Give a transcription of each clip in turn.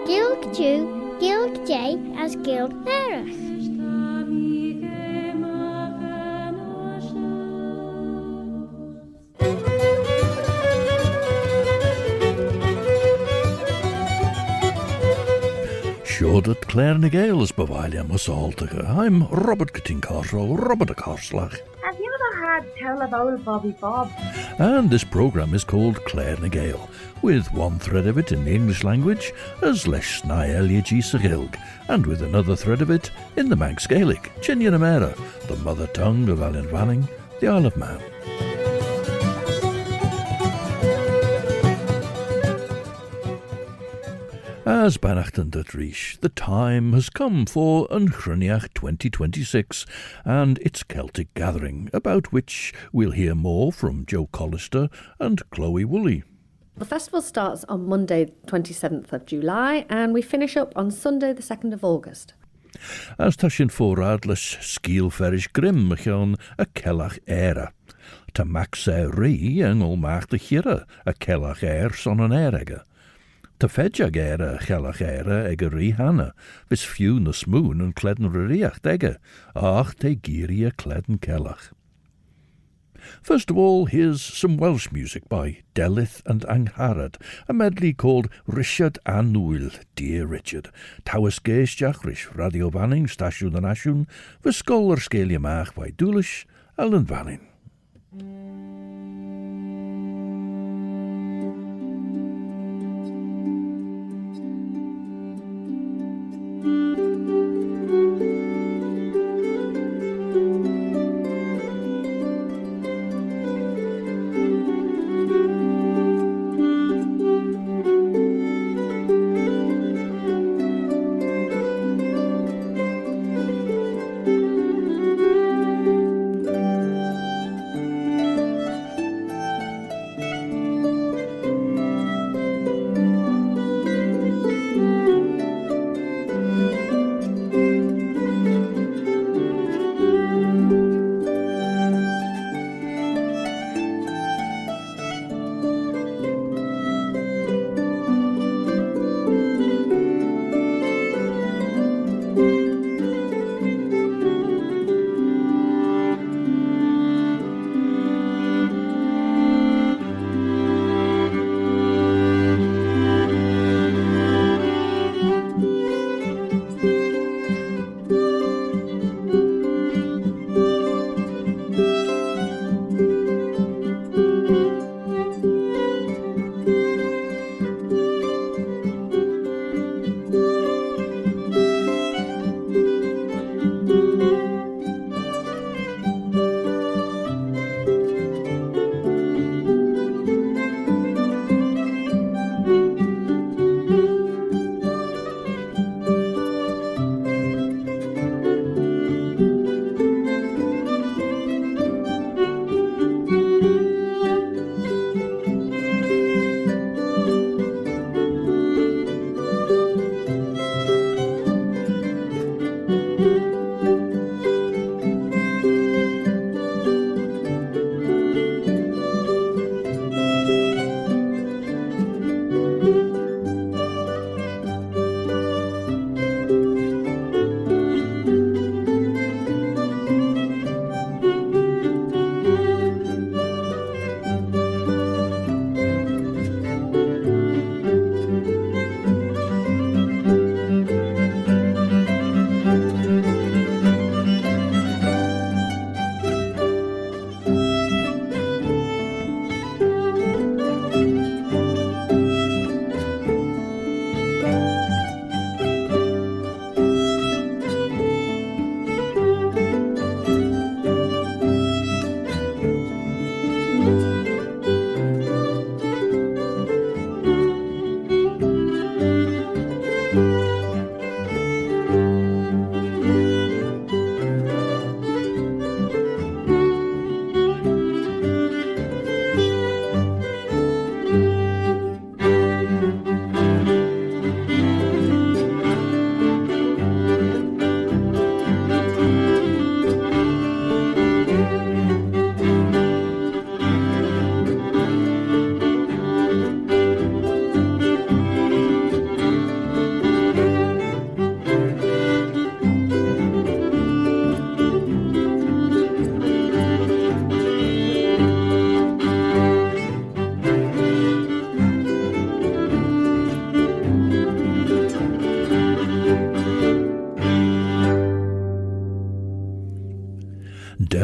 Gilg Jew, Gilg J as Gilg Nerach. Sure that Claare na Gael is bevailia masaltige. I'm Robert Katinkarsel, Robert a Karslach. Have you ever had Tell of Old Bobby Bob? And this programme is called Claare na Gael, with one thread of it in the English language as leis na Eliegy Sagilg, and with another thread of it in the Manx Gaelic, Chinianamera, the mother tongue of Allen Vanning, the Isle of Man. As Banachtan dat Rish, the time has come for Yn Chruinnaght 2026 and its Celtic gathering, about which we'll hear more from Joe Callister and Chloe Woolley. The festival starts on Monday, 27th of July, and we finish up on Sunday, the 2nd of August. As tashin forad les skiel ferish grim machon a kellach era. Ta max ri en ol maach de chire a kellach son an erege. Ta fedjag era kellach eg a ri hanna, vis few na smoon en kledden riach dege, ach te giri a kledden kellach. First of all, here's some Welsh music by Delith and Angharad, a medley called Richard Anwyl, Dear Richard, Tawys Geis Jachrish, Radio Vanning, Stasiwn and Asiwn, Viscol or Scalia Mach by Dúlish, Ellen Vanning.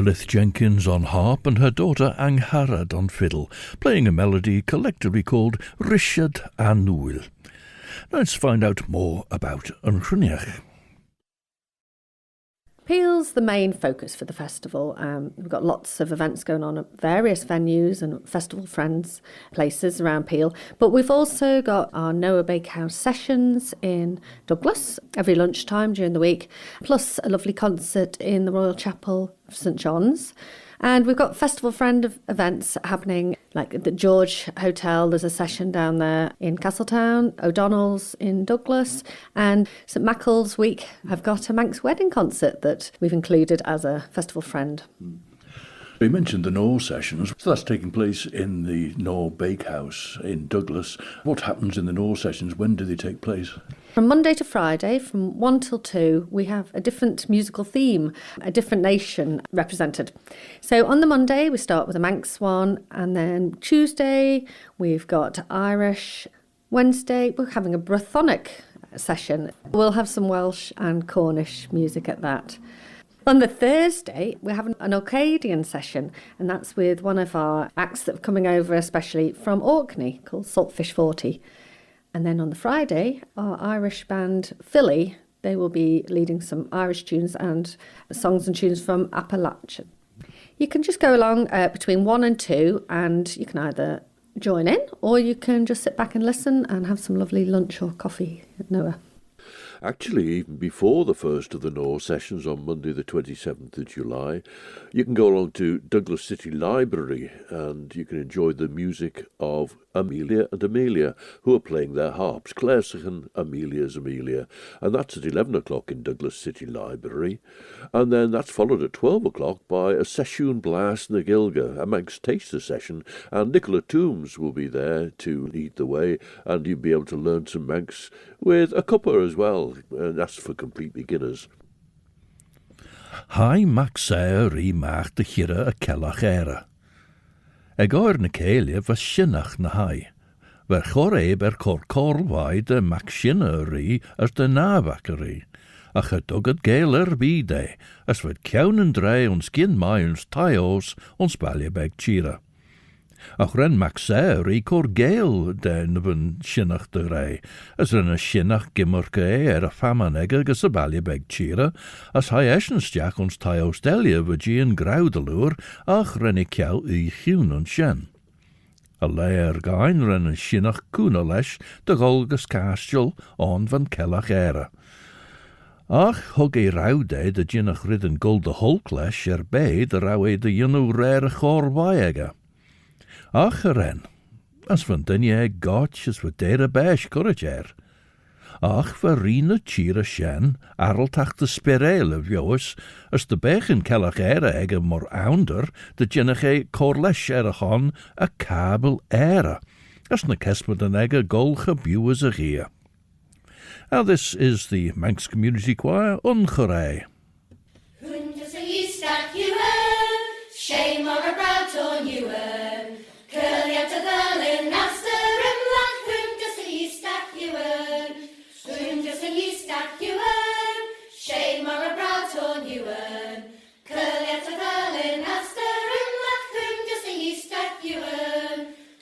Elith Jenkins on harp and her daughter Angharad on fiddle, playing a melody collectively called Richard a Nwyl. Let's find out more about Yn Chruinnaght. Peel's the main focus for the festival. We've got lots of events going on at various venues and festival friends places around Peel. But we've also got our Noah Bakehouse sessions in Douglas every lunchtime during the week, plus a lovely concert in the Royal Chapel of St John's. And we've got festival friend events happening, like at the George Hotel, there's a session down there in Castletown, O'Donnell's in Douglas, and St Mackle's Week have got a Manx wedding concert that we've included as a festival friend. You mentioned the Noah sessions, so that's taking place in the Noah Bakehouse in Douglas. What happens in the Noah sessions? When do they take place? From Monday to Friday, from 1 till 2, we have a different musical theme, a different nation represented. So on the Monday, we start with a Manx one, and then Tuesday, we've got Irish. Wednesday, we're having a Brythonic session. We'll have some Welsh and Cornish music at that. On the Thursday, we're having an Orcadian session, and that's with one of our acts that are coming over, especially from Orkney, called Saltfish 40. And then on the Friday, our Irish band Philly, they will be leading some Irish tunes and songs and tunes from Appalachia. You can just go along between 1 and 2, and you can either join in, or you can just sit back and listen and have some lovely lunch or coffee at Noah. Actually, even before the first of the Noah sessions on Monday the 27th of July, you can go along to Douglas City Library and you can enjoy the music of Amelia and Amelia, who are playing their harps. Claare and Amelia's Amelia. And that's at 11 o'clock in Douglas City Library. And then that's followed at 12 o'clock by a Sesiwn Blas na Gilga, a Manx taster session. And Nicola Toombs will be there to lead the way. And you'll be able to learn some Manx with a cuppa as well. And that's for complete beginners. Hai Maxair I maach de chire a kellach era. Ag oer na Céile was sinnach na hai. Ver chor cor corwai de Max sinna ri as de nabakkerie. Ach het ook Gael bide, as wat kjaunen drei ons kin mai ons taios ons baljebeg tjira. Ach ren Maxair I cor Gael den van sinnach de rei, as ren a sinnach gimmerke a famanegge gus a baljebeg tjira, as hai eschenstjach ons taios delje vagien graudeloer, ach ren I kjau I chun ons sjen. A leir gain ren a sinnach kuna lesh de golgus castjul on van kellach era. Ach hug raude de jinnach ridden gold de holklesh bei de rauwe de junu rare chor waega. Ach ren, as van dinje gotch as wat dere besh courager. Ach verrine tjira shen, arreltach de spirale of joes, as de bechen kellach era mor ounder, de jinnach corlesh hon a kabel era, as na kesper den golge buwes a gia. Now this is the Manx Community Choir, Yn Chruinnaght. Shame or a brat on you curly at the Berlin master rimlock whom just a ye stack you whom just a ye stack you shame or a brat on you curly at the Berlin master rimlock whom just a ye stack you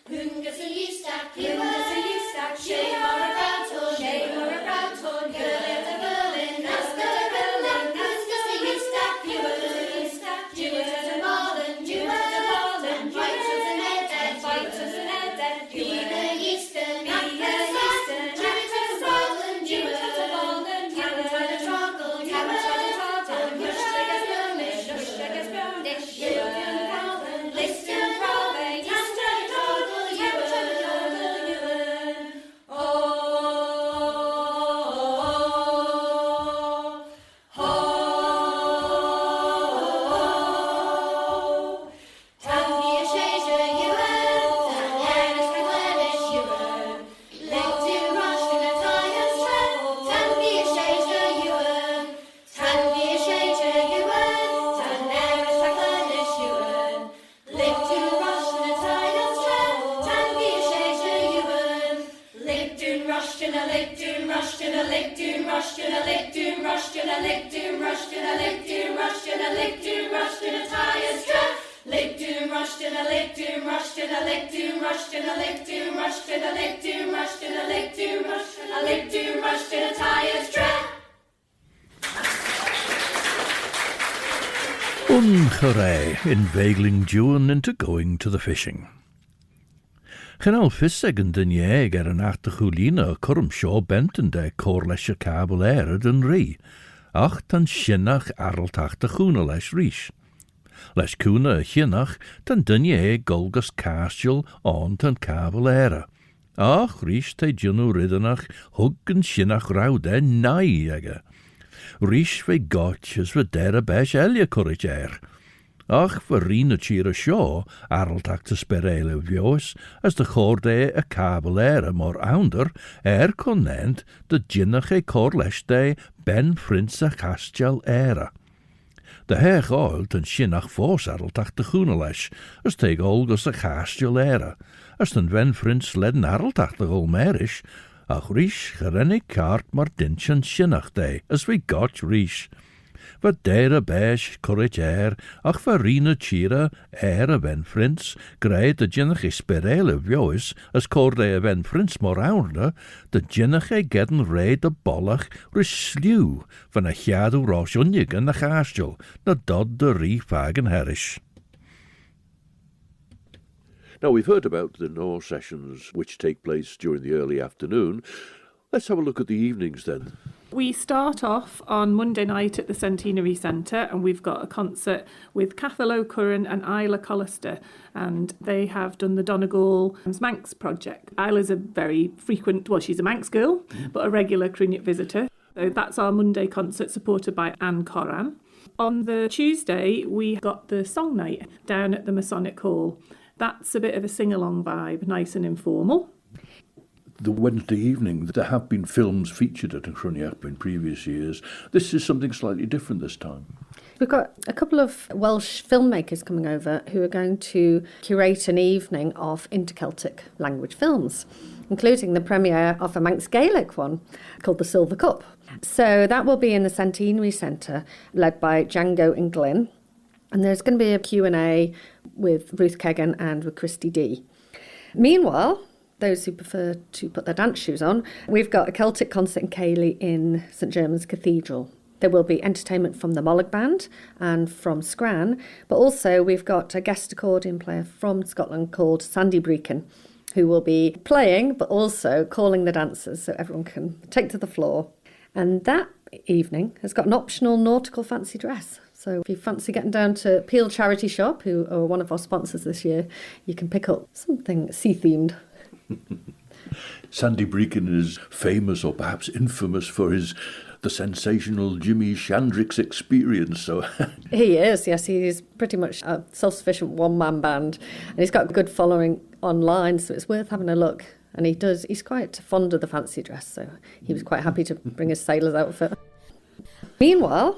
whom just a ye stack you shame or a brat on shame or a brat on curly at the Berlin master rimlock whom just a ye stack you rush to the lick doom rush to the lick doom rush to the lick doom rush to the lick doom rush to the lick doom rush to the tires drop. Lick doom rush to the lick doom rush to the lick doom rush to the lick doom rush to the lick doom rush to the lick doom rush to the lick doom rush to the tires drop. Yn Chruinnaght inveigling June into going to the fishing. Chanal fisseg yn dynieg yn achtychwlina cwrm sio bent yn de cor leis y cabel erad yn ri, ach tan sinnach aralt achtychwna leis rish. Leis cwna y chinnach tan dynieg golgus castiol on tan cabel era. Ach rish te djunu riddenach hug yn sinnach rawd nai ege. Rish fe gotch as ve dera besh elia courage Ach verrina chira shaw, araltak te sperele vios, as de chorde a cabel mor ounder, connent de jinnach corleste ben frins a castial era. De hech oil ten shinnach fos araltak de groenelesh, as teg olgus a castial era, as ten ven frins ledden araltak de golmerish, ach rish gerennig kaart mar dinchen shinnach as we got rish. Va dera besh courage ach farina chira a ben frins, greit de jinnach sperele vjois, as corde a ben frins mor ounder, de jinnach gedden reid de bollach rislew, van a chadu rosh unjig en a chastel, na dod de reefagen herish. Now, we've heard about the Norse sessions which take place during the early afternoon. Let's have a look at the evenings then. We start off on Monday night at the Centenary Centre, and we've got a concert with Cathal O'Curran and Isla Callister, and they have done the Donegal's Manx project. Isla's a very frequent, well, she's a Manx girl, but a regular Chruinnaght visitor. So that's our Monday concert, supported by Yn Chruinnaght. On the Tuesday, we got the song night down at the Masonic Hall. That's a bit of a sing-along vibe, nice and informal. The Wednesday evening, there have been films featured at Yn Chruinnaght in previous years. This is something slightly different this time. We've got a couple of Welsh filmmakers coming over who are going to curate an evening of inter-Celtic language films, including the premiere of a Manx Gaelic one called The Silver Cup. So that will be in the Centenary Centre, led by Django and Glyn. And there's going to be a Q&A with Ruth Kegan and with Christy D. Meanwhile, those who prefer to put their dance shoes on, we've got a Celtic concert in Callister in St German's Cathedral. There will be entertainment from the Mollig Band and from Scran, but also we've got a guest accordion player from Scotland called Sandy Breakin, who will be playing but also calling the dancers so everyone can take to the floor. And that evening has got an optional nautical fancy dress. So if you fancy getting down to Peel Charity Shop, who are one of our sponsors this year, you can pick up something sea-themed. Sandy Breakin is famous or perhaps infamous for the sensational Jimi Shandrix experience. So He is, yes. He's pretty much a self-sufficient one-man band. And he's got a good following online, so it's worth having a look. And he's quite fond of the fancy dress, so he was quite happy to bring his sailor's outfit. Meanwhile,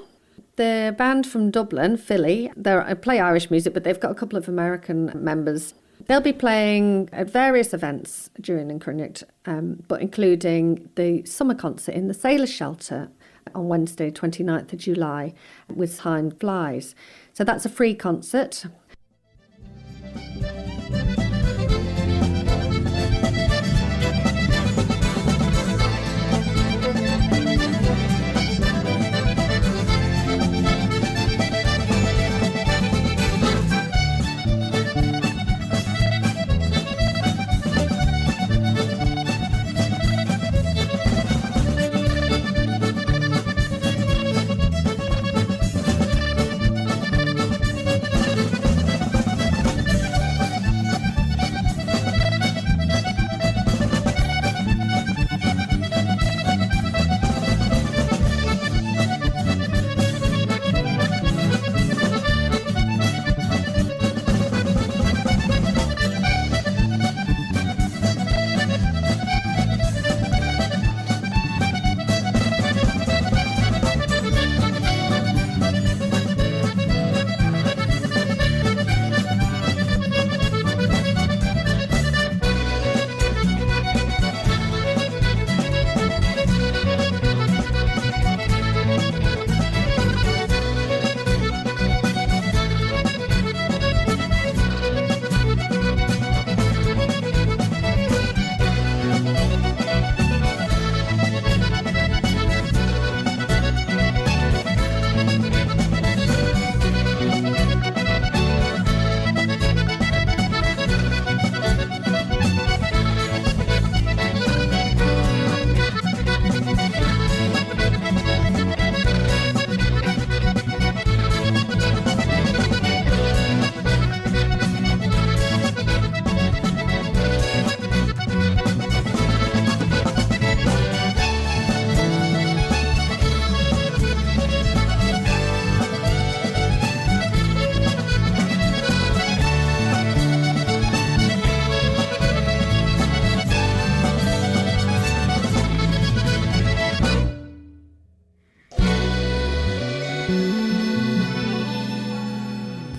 the band from Dublin, Philly, they play Irish music, but they've got a couple of American members. They'll be playing at various events during Yn Chruinnaght, but including the summer concert in the Sailors' Shelter on Wednesday, 29th of July, with Time Flies. So that's a free concert.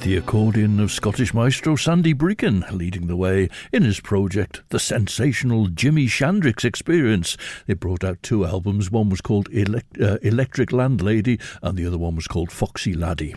the accordion of Scottish maestro Sandy Breakin leading the way in his project, The Sensational Jimi Shandrix Experience. They brought out 2 albums. One was called Electric Landlady and the other one was called Foxy Laddie.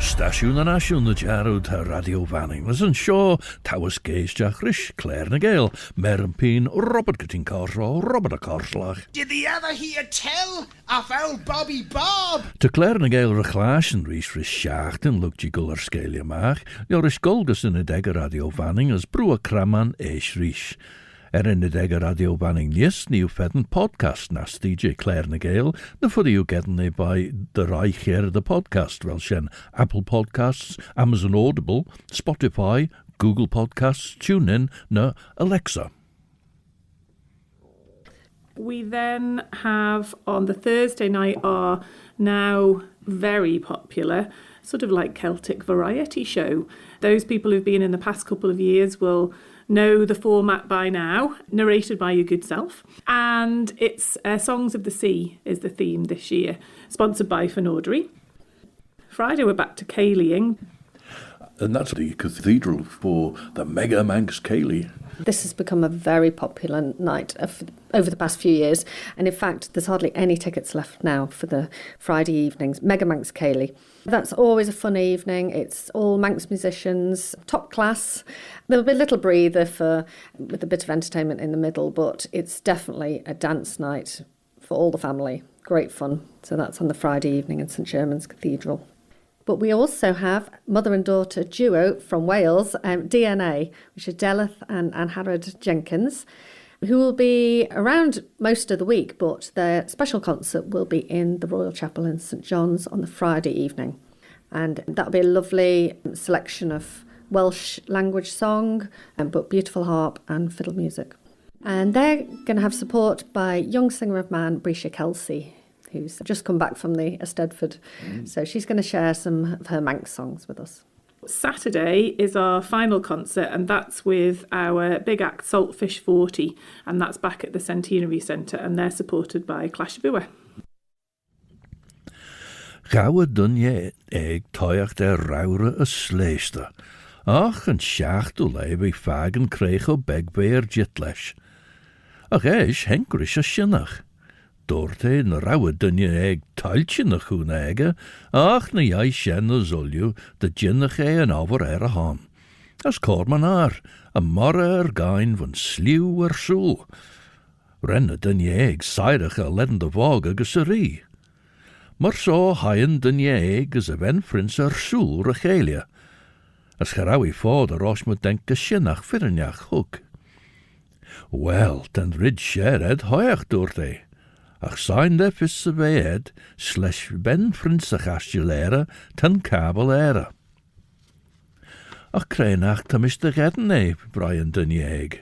Stasiwn yn asiwn y jarwyd a Radio Fanning. Mas yn sio, tawas geis jachrish, Claare na Gael, mer yn pyn, Robert gytyn corsro, Robert a corslach. Did the other hear tell of old Bobby Bob? To Claare na Gael rechlaas yn rhys rhys siacht yn lwg gigol ar sgeil ymach, ioris golgus yn y deg a Radio Fanning as brw a craman eis rhys. In y deg a Radio Fanning nies, ni yw fedden podcast nas DJ Claare na Gael, na ffwrdd yw gedden ni by the rai cheir the podcast, fel sien Apple Podcasts, Amazon Audible, Spotify, Google Podcasts, TuneIn, na Alexa. We then have on the Thursday night our now very popular sort of like Celtic variety show. Those people who've been in the past couple of years will know the format by now, narrated by your good self. And it's Songs of the Sea is the theme this year, sponsored by Fynodry. Friday we're back to Caleying. And that's the cathedral for the mega Manx Caley. This has become a very popular night over the past few years. And in fact, there's hardly any tickets left now for the Friday evenings. Mega Manx Cayley. That's always a fun evening. It's all Manx musicians, top class. There'll be a little breather with a bit of entertainment in the middle, but it's definitely a dance night for all the family. Great fun. So that's on the Friday evening in St Germans Cathedral. But we also have mother and daughter duo from Wales, DNA, which are Deleth and Harrod Jenkins, who will be around most of the week, but their special concert will be in the Royal Chapel in St John's on the Friday evening. And that'll be a lovely selection of Welsh language song, but beautiful harp and fiddle music. And they're going to have support by young singer of man, Brisha Kelsey, who's just come back from the Eisteddfod. So she's going to share some of her Manx songs with us. Saturday is our final concert, and that's with our big act Saltfish 40, and that's back at the Centenary Centre, and they're supported by Claare. Gawe dunje eg toiach der raure a sleester. Ach, en schacht o lewe fagen kreeg o begbeer jitlesh. Ach eis henkrish a shinnach. Dorte na rauwe dunje eg tuiltje na choen ege, ach na jai shen na zulju, de jinnach en over a haan. As korman a morre gain van sluw soel. Renne dunje eg seidig a ledende vog agus a rie. Maar so haien dunje eg as a ven frins soel regelia. As gerawi fod a rosh moet denke shinnach firnjach hook. Wel, ten rid shared hoiach dorte. Ach sein de visse veed, slesh ben frinsach astulera, ten kabel era. Ach kreinach tam is de redden Brian Dunjeeg.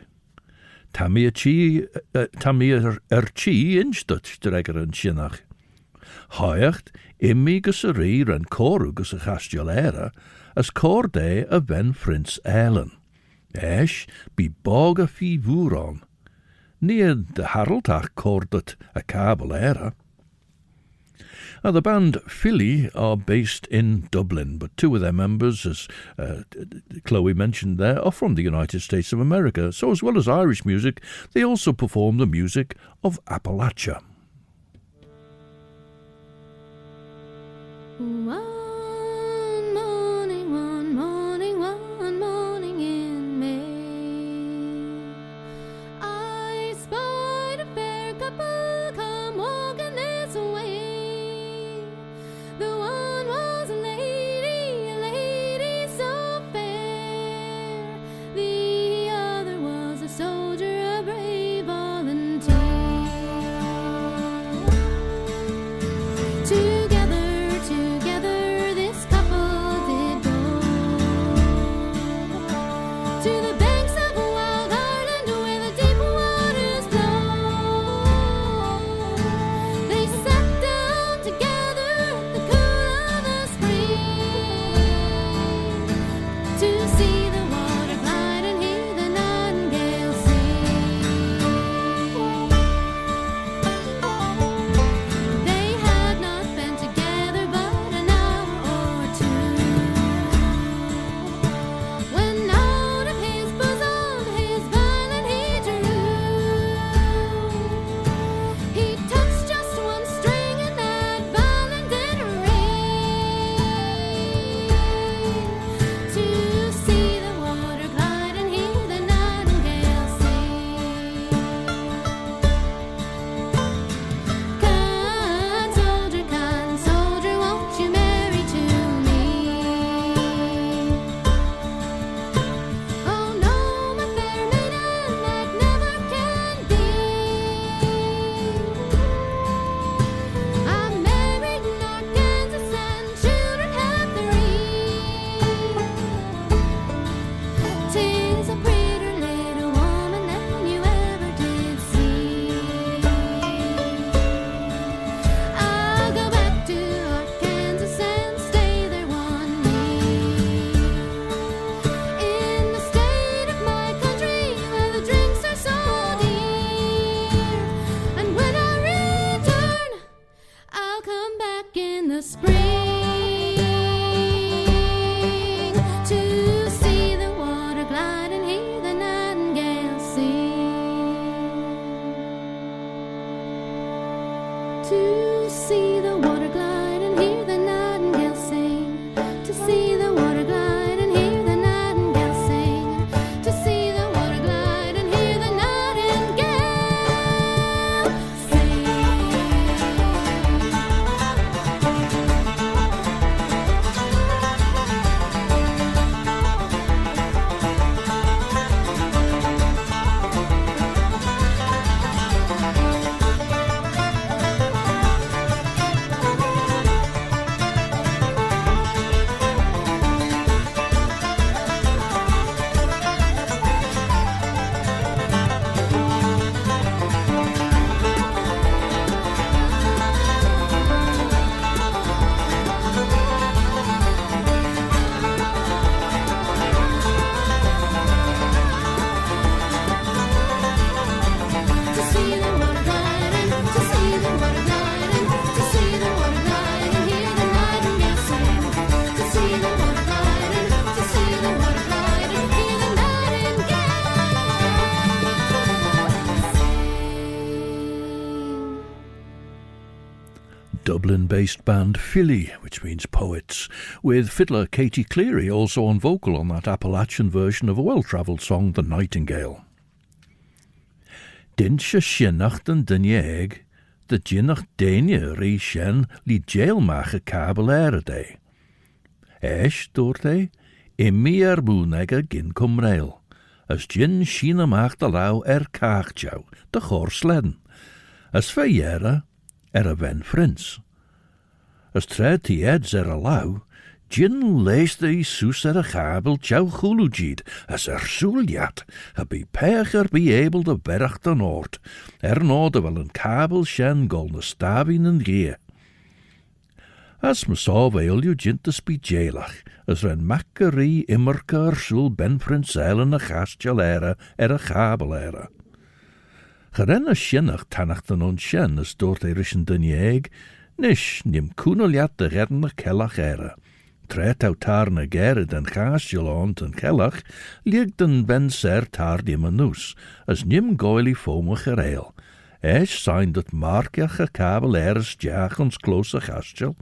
Tammy chi instut dreger en shinnach. Hoiacht, immi gus a rir en coru gus a astulera, as cor de a ven frins Ellen. Esh, be bog a fi vuron. Near the Haraldach cordut a cabal era. The band Philly are based in Dublin, but 2 of their members, as Chloe mentioned there, are from the United States of America. So as well as Irish music, they also perform the music of Appalachia. Together To see the water glide and hear the nightingale sing. To see the water glide and hear the nightingale sing. To see the water glide and hear the nightingale sing. To see the water glide and to see the water glide and to see the water glide and hear the nightingale sing. To see the water glide and to see the water glide and hear the nightingale sing. Dublin-based band Philly, which means poets, with fiddler Katie Claare also on vocal on that Appalachian version of a well-travelled song, The Nightingale. Dinsche shinnacht en dinjeeg, de jinnach deinje rie shen li jail mache kabelere day. Esch door day, immi boenegge gin comrail, as gin shina macht de lau kaartjou, de gorsleden, as verjere a wen frins. As tred die eds a lau, gin leest die soes a kabel jou gulujid, as soeljat, be pecher be able de berg de noord, node wel een kabel shen golne stavin en gie. As me saw veil you gint te spijelach, as ren makkerie immerker soel ben frinseilen a gastjalere a kabelere. Geren a shinnach tannachten on shen as doort rischen dinjeeg, nish nim koeneljat de redden a kellach ere. Tret au tarne gere den gaasjelont en kellach, lieg den ben ser tar die manus, as nim goili fome gereil. Esch zijn dat markjach a kabel eres jaag ons klose gastjel,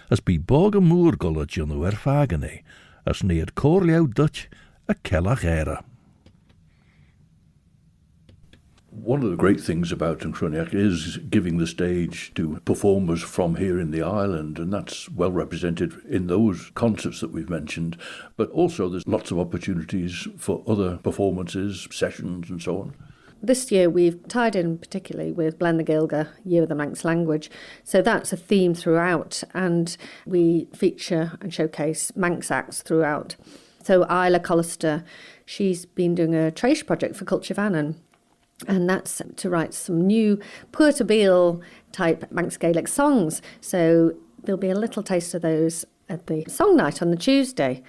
as bi boge moergollet jonu ervagene, as neer korliau dutch a kellach ere. One of the great things about Yn Chruinnaght is giving the stage to performers from here in the island, and that's well represented in those concerts that we've mentioned. But also there's lots of opportunities for other performances, sessions and so on. This year we've tied in particularly with Blend the Gilga, Year of the Manx Language. So that's a theme throughout, and we feature and showcase Manx acts throughout. So Isla Callister, she's been doing a Trace project for Culture Vannon, and that's to write some new Puerto Beal type Manx Gaelic songs. So there'll be a little taste of those at the song night on the Tuesday.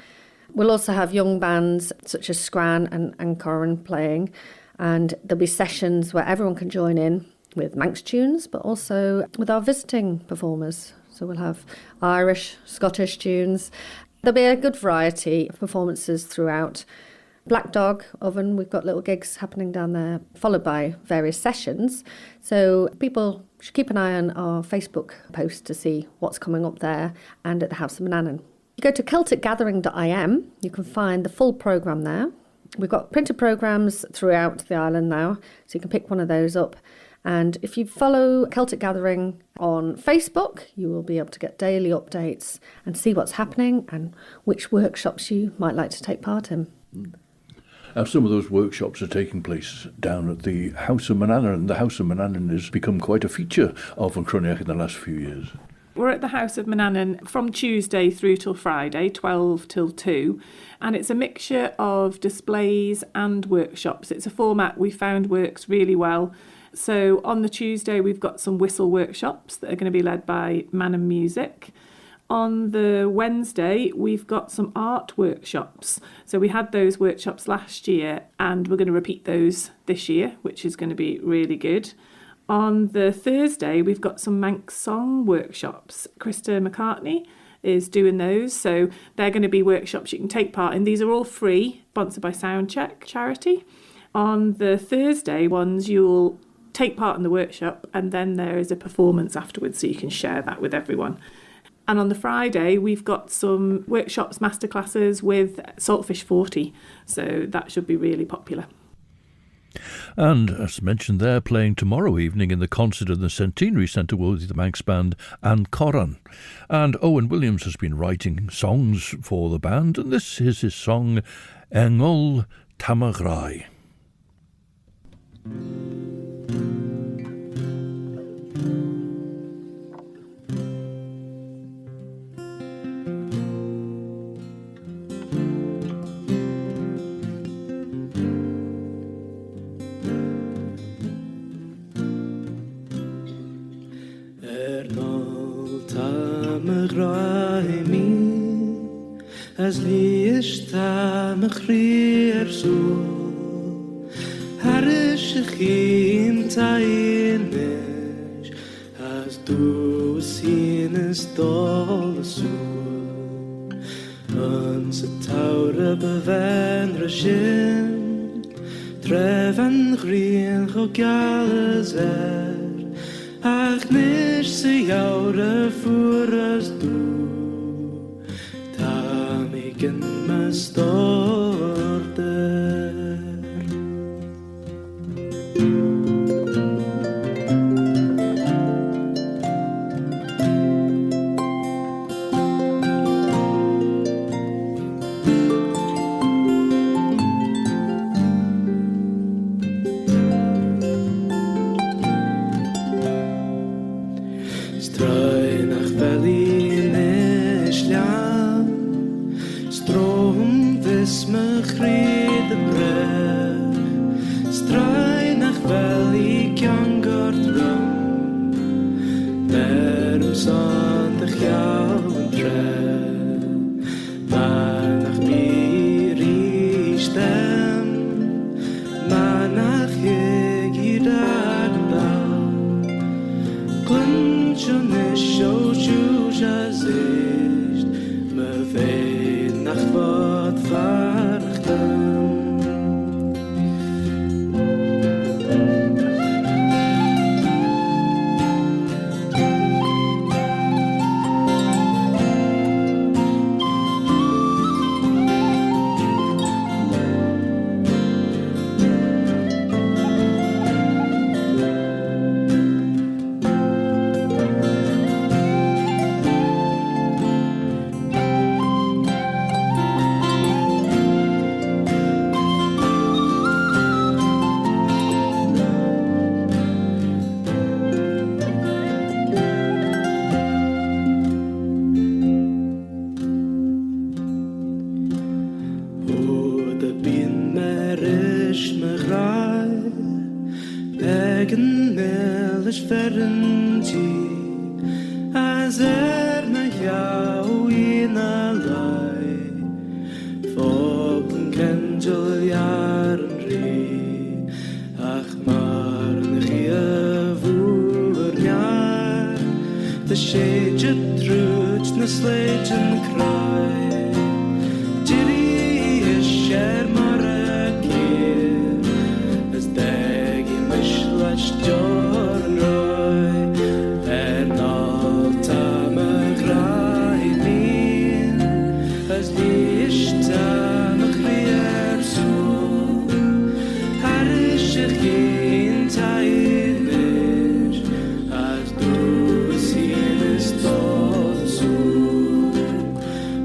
We'll also have young bands such as Scran and Corrin playing, and there'll be sessions where everyone can join in with Manx tunes, but also with our visiting performers. So we'll have Irish, Scottish tunes. There'll be a good variety of performances throughout. Black Dog Oven, we've got little gigs happening down there, followed by various sessions. So people should keep an eye on our Facebook post to see what's coming up there and at the House of Manannan. You go to celticgathering.im, you can find the full programme there. We've got printed programmes throughout the island now, so you can pick one of those up. And if you follow Celtic Gathering on Facebook, you will be able to get daily updates and see what's happening and which workshops you might like to take part in. Some of those workshops are taking place down at the House of Manannan, and the House of Manannan has become quite a feature of Yn Chruinnaght in the last few years. We're at the House of Manannan from Tuesday through till Friday, 12 till 2, and it's a mixture of displays and workshops. It's a format we found works really well. So on the Tuesday, we've got some whistle workshops that are going to be led by Mannan Music. On the Wednesday, we've got some art workshops. So we had those workshops last year, and we're going to repeat those this year, which is going to be really good. On the Thursday, we've got some Manx song workshops. Krista McCartney is doing those. So they're going to be workshops you can take part in. These are all free, sponsored by Soundcheck charity. On the Thursday ones, you'll take part in the workshop, and then there is a performance afterwards, so you can share that with everyone. And on the Friday, we've got some workshops, masterclasses with Saltfish 40, so that should be really popular. And, as mentioned there, playing tomorrow evening in the concert in the Centenary Centre with the Manx band Yn Chruinnaght. And Owen Williams has been writing songs for the band, and this is his song, Engol Tamagrai. As liest am chríir sú Haris chím tainish As du sinus dol sú Ans a taure beven rashin Trevan green go Gael Ach nish se jaure voor as du in my storter. Strui nach Berlin is Strom vis me grede brug Straai nach wel ik jangert rum Berum zandig jou en tre Maar nach biri stem Maar nach ik hier daar Glunchun is zo jujas is Me weet nach wat varchten As me jou in a lei Foggen kendel jaren ri Ach maar een gie voer jaar De shade truts na sleiten kraai Diri is er maar a keer As dag in mislach jorn roi As licht am chríir sú Haris geen tainish As du sinus dol sú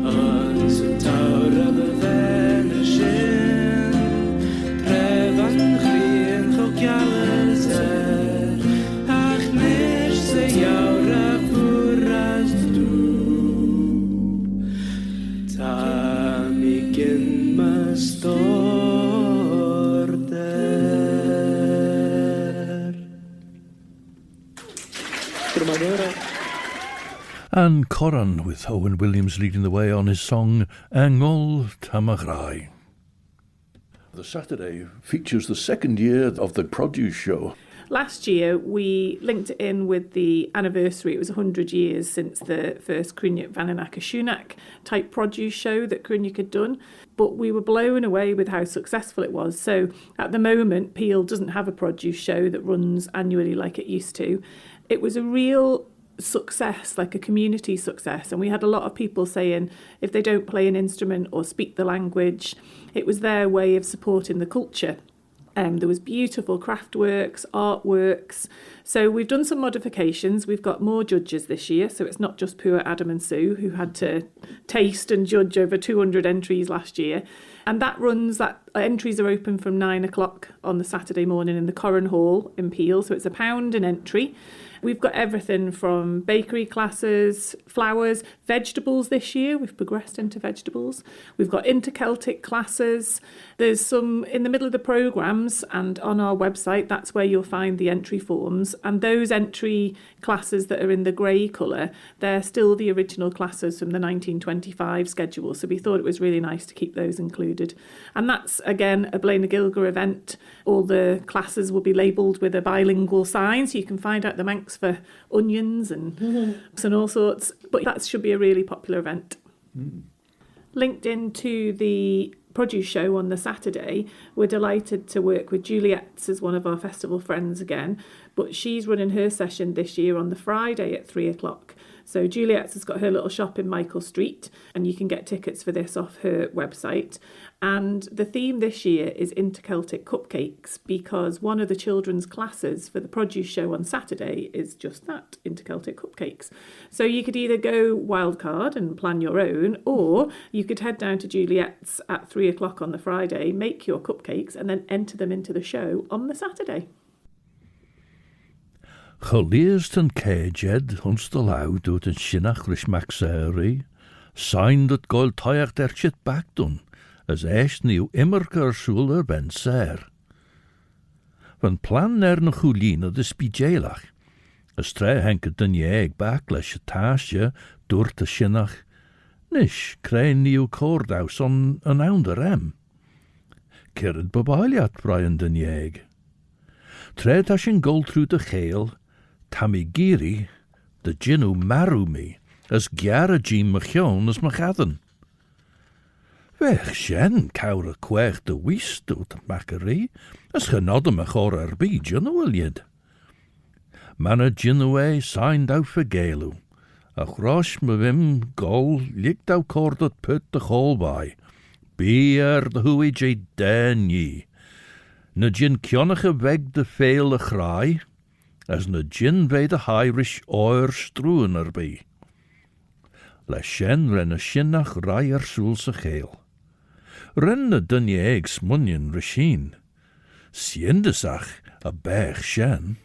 Ans a taure beven sin Trevan chríir go Callister Ach nish se jaura voor as du in my store there. Yn Chruinnaght with Owen Williams leading the way on his song Engol Tamagrai. The Saturday features the second year of the produce show. last year we linked it in with the anniversary. It was 100 years since the first Chruinnaght Yn Chruinnaght type produce show that Chruinnaght had done. But we were blown away with how successful it was. So at the moment, Peel doesn't have a produce show that runs annually like it used to. It was a real success, like a community success, and we had a lot of people saying if they don't play an instrument or speak the language, it was their way of supporting the culture. There was beautiful craft works, artworks. So we've done some modifications. We've got more judges this year, so it's not just poor Adam and Sue who had to taste and judge over 200 entries last year. And that entries are open from 9 o'clock on the Saturday morning in the Corran Hall in Peel, so it's £1 an entry. We've got everything from bakery classes, flowers, vegetables this year. We've progressed into vegetables. We've got inter-Celtic classes. There's some in the middle of the programmes, and on our website, that's where you'll find the entry forms. And those entry classes that are in the grey colour, they're still the original classes from the 1925 schedule. So we thought it was really nice to keep those included. And that's, again, a Blaine Gilger event. All the classes will be labelled with a bilingual sign, so you can find out the Manx for onions and all sorts. But that should be a really popular event. Linked into the produce show on the Saturday, we're delighted to work with Juliet's as one of our festival friends again, but she's running her session this year on the Friday at 3 o'clock. So Juliet's has got her little shop in Michael Street, and you can get tickets for this off her website. And the theme this year is inter-Celtic cupcakes, because one of the children's classes for the produce show on Saturday is just that, inter-Celtic cupcakes. So you could either go wildcard and plan your own, or you could head down to Juliet's at 3 o'clock on the Friday, make your cupcakes, and then enter them into the show on the Saturday. Chalister an céidead ons de law doet een sinnach rys maxeri, sign dat Gael taiach der chit back done, as eist nieuw immerker soeler ben ser. Van plan na chulina de spijelach, as tre henke den jeeg back les je taasje door te sinnach, nish krijg nieuw koordaus on een ounder em. Kerend babaliat Brian den jeeg. Tre tashin gold through de Gael, Tammy Giri, de ginu maru me, as giara jean machion as machadan. Weg shen cowra quech de wist doet macherie, as genodde machor erbi ginu alied. Manna ginu signed out for Gaelu, a chrosh me vim gol licht out cordat put de hall by, beer de hui je den ye. Na gin kionige weg de veel de graai, as na gin bij de Irish oer stroen erbij. Le shen ren a shinnach raier soelse geel. Ren na dunje eggs munjen risheen. Siendesach a berg shen.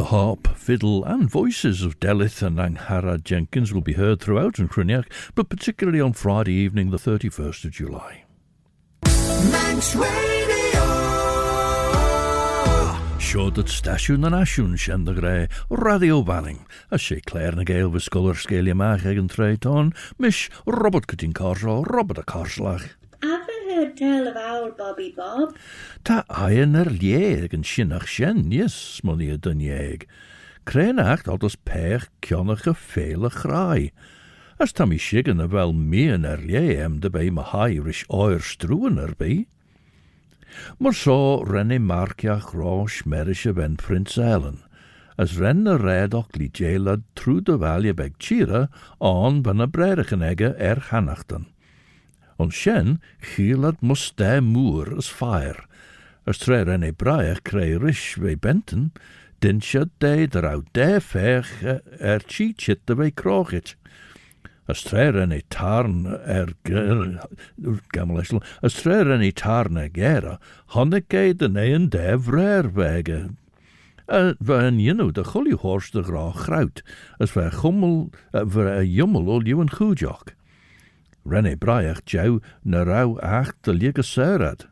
The harp, fiddle and voices of Delith and Angharad Jenkins will be heard throughout Yn Chruinnaght, but particularly on Friday evening the 31st of July. Manx Radio! Siod at stasiwn yn asiwn sian dy gre, Radio Banning, a sé Claare na Gael fysgol sgelia mach ag yn treiton, mish Robert Cutting Carshaw, Robert a Carslach. Heard tell of old Bobby Bob. Ta aien lieg yn sinach sien, yes, money a dyn ieg. Chruinnaght al dus pech kionach a fele chrai. As tam I shigen a wel mien lieg de bij ma Irish oer struwen by. Maar so renne markiach rosh merische ben Prince Ellen. As renne redok li jailad tru de valje beg chira on ben a brerigen egge hanachten. On shen chielad muste moer as fire. As tre renne braich krei rish ve benten, dinsja de derau de fech chichit de ve krochit. As tre renne tarn gamelesel, as tre renne tarn gera, honneke de neen de vrer wege. Van de gully horse de gra grout, as ver gummel, ver a jummel ol you en goedjok. Renne braich jou na rauw acht de liege seurad.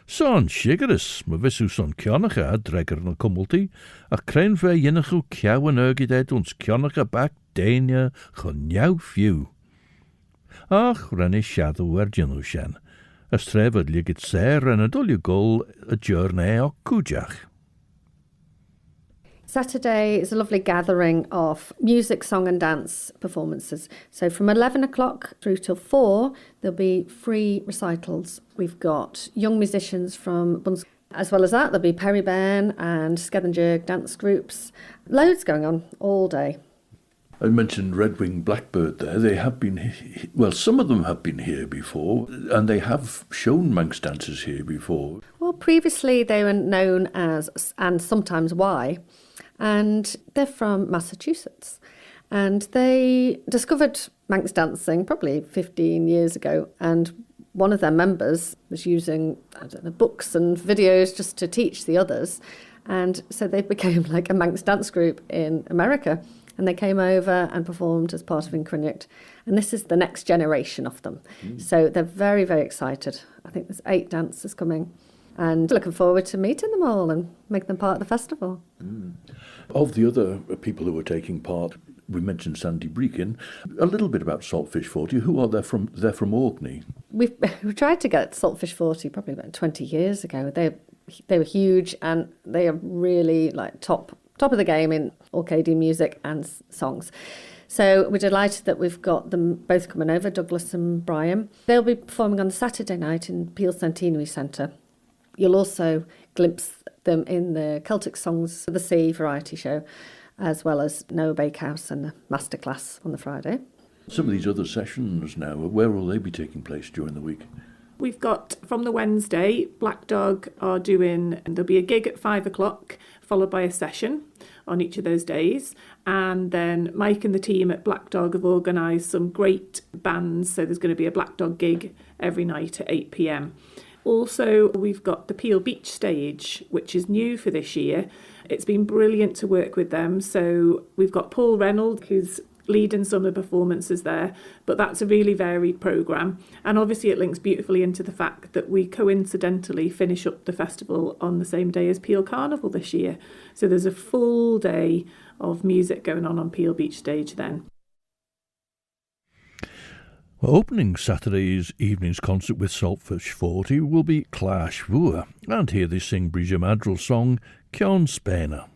Son shigeris, me vissu son kjonnige dregger na kummelti, a krein ve jinnichu kjau en urgidet ons kjonnige bak deinje gonjau few. Ach, renne shadow erginu shen, a strevad liget ser en a dulju gol a journey o kujach. Saturday is a lovely gathering of music, song and dance performances. So from 11 o'clock through till 4, there'll be free recitals. We've got young musicians from Buns. As well as that, there'll be Perryben and Skeddenjerg dance groups. Loads going on all day. I mentioned Red Wing Blackbird there. They have been, well, some of them have been here before, and they have shown Manx dances here before. Well, previously they were known as, and sometimes why, and they're from Massachusetts. And they discovered Manx dancing probably 15 years ago, and one of their members was using, books and videos just to teach the others. And so they became like a Manx dance group in America. And they came over and performed as part of Yn Chruinnaght. And this is the next generation of them. So they're very, very excited. I think there's 8 dancers coming. And looking forward to meeting them all and making them part of the festival. Of the other people who were taking part, we mentioned Sandy Breakin. A little bit about Saltfish 40. Who are they from? They're from Orkney. We tried to get Saltfish 40 probably about 20 years ago. They were huge and they are really like top of the game in Orcadian music and songs. So we're delighted that we've got them both coming over, Douglas and Brian. They'll be performing on Saturday night in Peel Centenary Centre. You'll also glimpse them in the Celtic Songs of the Sea variety show, as well as Noah Bakehouse and the masterclass on the Friday. Some of these other sessions now, where will they be taking place during the week? We've got, from the Wednesday, Black Dog are doing, and there'll be a gig at 5 o'clock, followed by a session on each of those days. And then Mike and the team at Black Dog have organised some great bands, so there's going to be a Black Dog gig every night at 8 p.m. Also, we've got the Peel Beach stage, which is new for this year. It's been brilliant to work with them. So we've got Paul Reynolds, who's leading some of the performances there, but that's a really varied programme. And obviously it links beautifully into the fact that we coincidentally finish up the festival on the same day as Peel Carnival this year. So there's a full day of music going on Peel Beach stage then. Well, opening Saturday's evening's concert with Saltfish 40 will be Claare, and here they sing Bridget Madrill's song Cion Spena.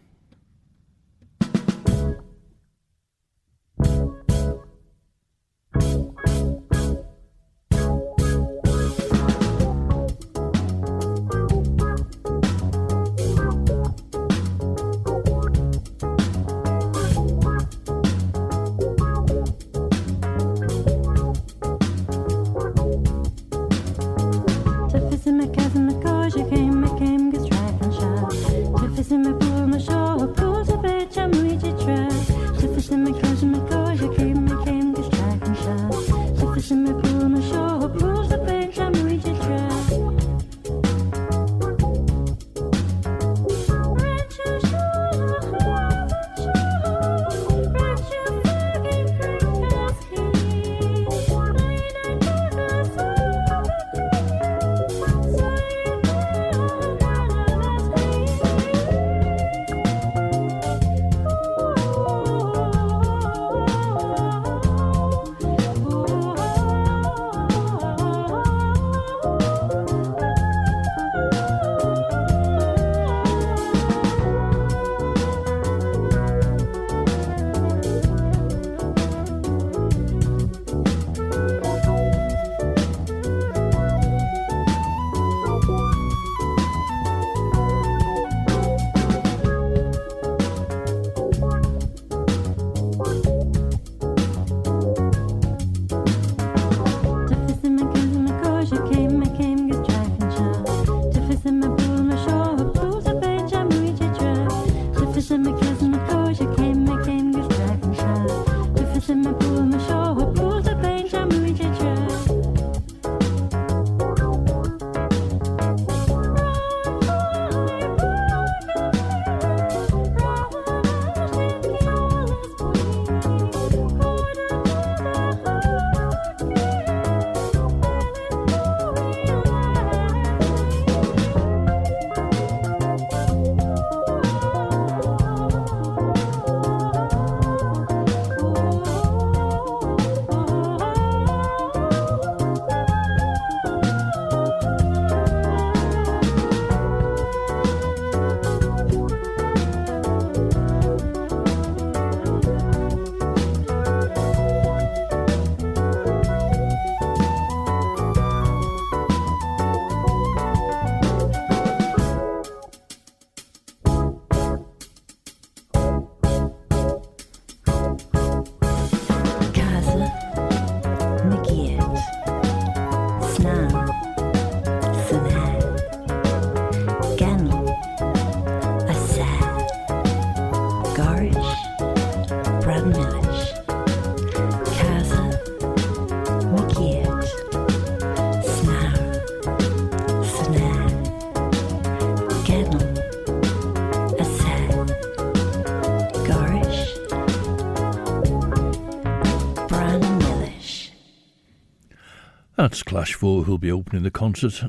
That's Clash 4 who'll be opening the concert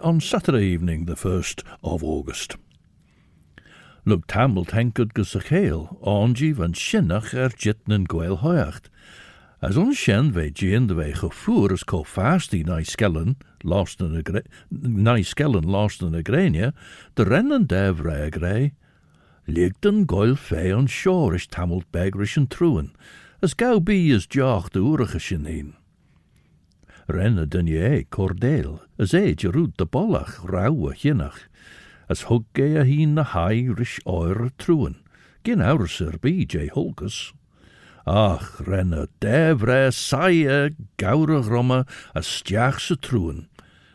on Saturday evening, the 1st of August. Look tamil tenkod gus a Gael, Angie van Shinnach jitten en Gael hoyacht. As on shen ve Jane de ve gevoer as ko fasty nai skellen lost in a grania, de rennen dev grey. Liegden Gael fe on shore is tamil begrish en truen, as gauw be as joch de urige sheneen. Renne dunje cordeel, as jeroed de bollach rauwe hinnach, as hug a heen na high rish oire truen, gin ourser be J. Hulkus. Ach, renne devre saie gaure romme as stjachse truen.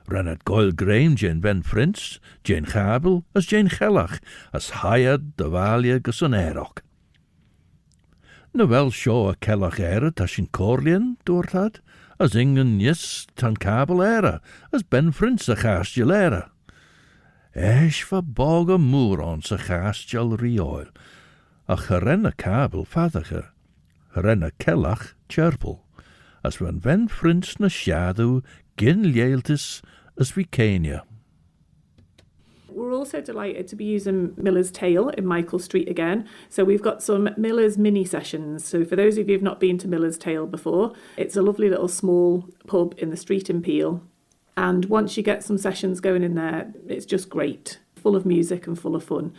Rennet Gael Graham Jane Ben Frins, Jane Gael as Jane Gellach, as Hayad de Valje gus an Erok. Nu wel show a Kellach ere tashin Corlien doortad, as ingen nis tan kabel ere, as Ben Frins a chastjel ere. Esh va boga moer on sa chastjel rioil, a gerenne kabel fattige, gerenne Kellach chirpel, as when Ben Frins na shadow gin lealtis as we Kenya. We're also delighted to be using Miller's Tale in Michael Street again. So we've got some Miller's mini sessions. So for those of you who've not been to Miller's Tale before, it's a lovely little small pub in the street in Peel. And once you get some sessions going in there, it's just great, full of music and full of fun.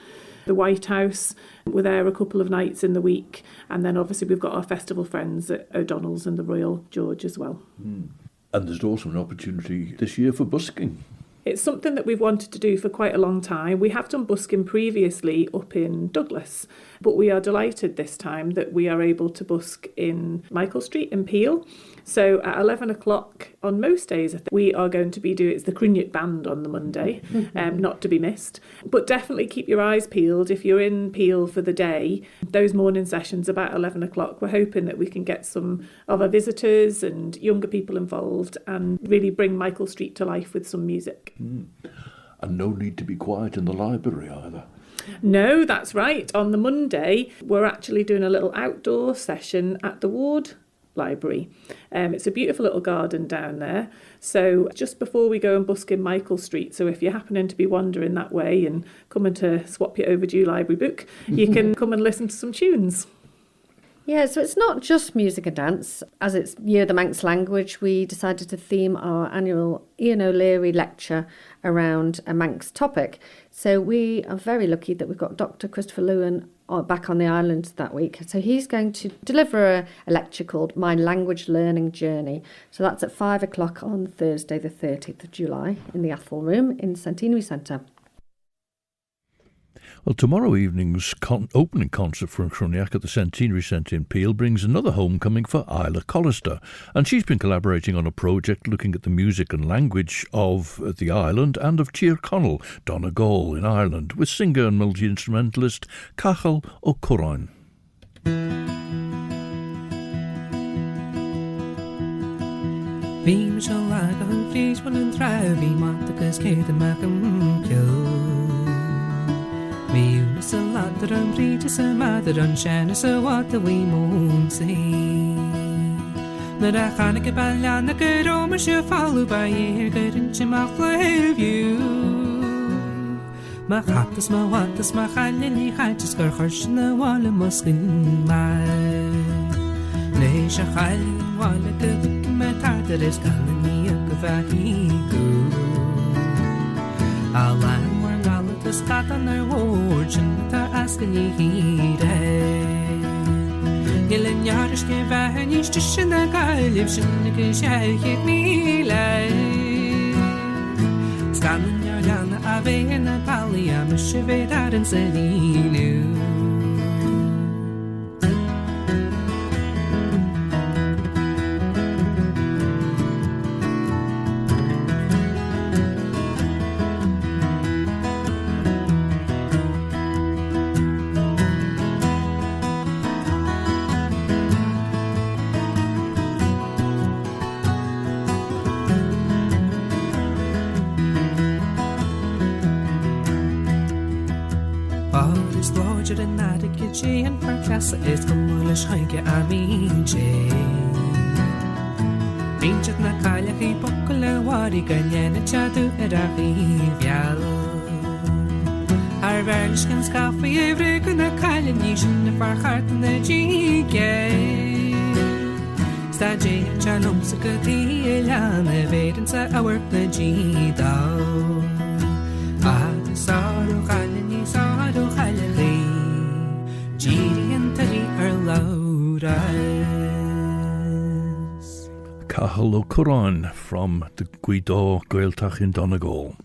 The White House, we're there a couple of nights in the week. And then obviously we've got our festival friends at O'Donnell's and the Royal George as well. And there's also an opportunity this year for busking. It's something that we've wanted to do for quite a long time. We have done busking previously up in Douglas, but we are delighted this time that we are able to busk in Michael Street in Peel. So at 11 o'clock on most days, I think we are going to be doing, it's the Yn Chruinnaght band on the Monday, not to be missed. But definitely keep your eyes peeled if you're in Peel for the day. Those morning sessions about 11 o'clock, we're hoping that we can get some of our visitors and younger people involved and really bring Michael Street to life with some music. And no need to be quiet in the library either. No, that's right. On the Monday, we're actually doing a little outdoor session at the Ward Library. It's a beautiful little garden down there. So just before we go and busk in Michael Street, so if you're happening to be wandering that way and coming to swap your overdue library book, you can come and listen to some tunes. Yeah, so it's not just music and dance. As it's Year of the Manx Language, we decided to theme our annual Ian O'Leary lecture around a Manx topic. So we are very lucky that we've got Dr. Christopher Lewin back on the island that week. So he's going to deliver a lecture called My Language Learning Journey. So that's at 5 o'clock on Thursday, the 30th of July in the Athol Room in Centenary Centre. Well, tomorrow evening's opening concert for Yn Chruinnaght at the Centenary Centre in Peel brings another homecoming for Isla Callister, and she's been collaborating on a project looking at the music and language of the island and of Tír Connell, Donegal in Ireland, with singer and multi-instrumentalist Gael O'Currain. Beam shall like a fish when and thrive, be montagus kate and macam kill. Me was a lot that I'm free to some mother on Shanna, so what the we moon see. That I can't get by land, the good omen shall follow by year, good into my view. My heart is my what is my hallelujah, I just got harsh in the wall of Muslim my nation. High while I could look at my heart that is calling me up if I go. I'll land. The start on their words and they're asking you heed. Yelling yardish give a nish to shin the guy lives in the gishai hit me like scanning your down the ave in the valley. I'm a shivered out and said he knew. It's English hike I mean Rinchad na cailach I bocal le wari ganyan a chadu erachi vial. Ar verlishkan scaffi evrig na cailach nishin na farchart na jige. Staje chalom sa kati elan eveden sa awar na jidaw. Saro kalani saro kalali Jiri and tari are laudas. Cahal Quran from the Guido Gaeltach in Donegal.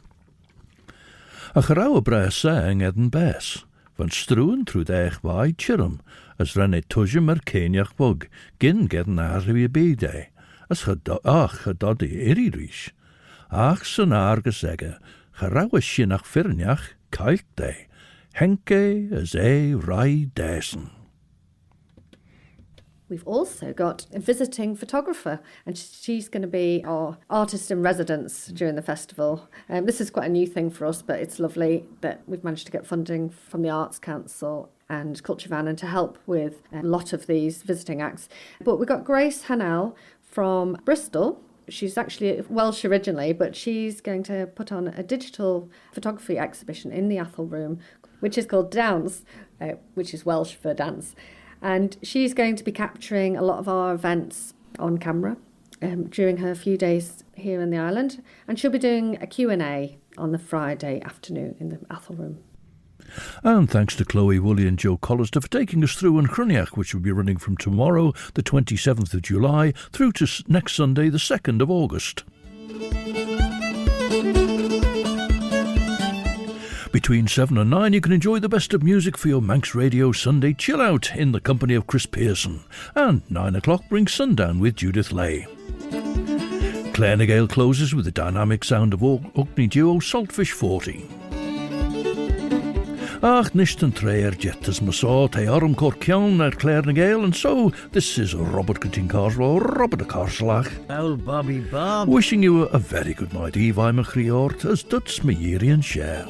A charawa bra sang edden bes, van struwen through the eich waai chirum, as renne tuje mer keniach bug, gin gedden arwi bede, as gedoddi iri rish. Ach son argesegge, charawa shinach firnach, kalt de, henke as rai desen. We've also got a visiting photographer, and she's going to be our artist in residence during the festival. This is quite a new thing for us, but it's lovely that we've managed to get funding from the Arts Council and Culture Van and to help with a lot of these visiting acts. But we've got Grace Hannell from Bristol. She's actually Welsh originally, but she's going to put on a digital photography exhibition in the Athol Room, which is called Dance, which is Welsh for dance. And she's going to be capturing a lot of our events on camera during her few days here in the island. And she'll be doing a Q&A on the Friday afternoon in the Athol Room. And thanks to Chloe, Woolley and Joe Callister for taking us through Yn Chruinnaght, which will be running from tomorrow, the 27th of July, through to next Sunday, the 2nd of August. Between 7 and 9, you can enjoy the best of music for your Manx Radio Sunday Chill Out in the company of Chris Pearson. And 9 o'clock brings Sundown with Judith Lay. Claare and Gael closes with the dynamic sound of Orkney duo Saltfish 40. Ach, nisht and treir jettas masaw te orm corcion at Claare and Gael, and so this is Robert Cutting Carswell, Robert a Carslach. Old Bobby Bob. Wishing you a very good night, Eve. I'm a Chriort, as Duts me Yeri and share.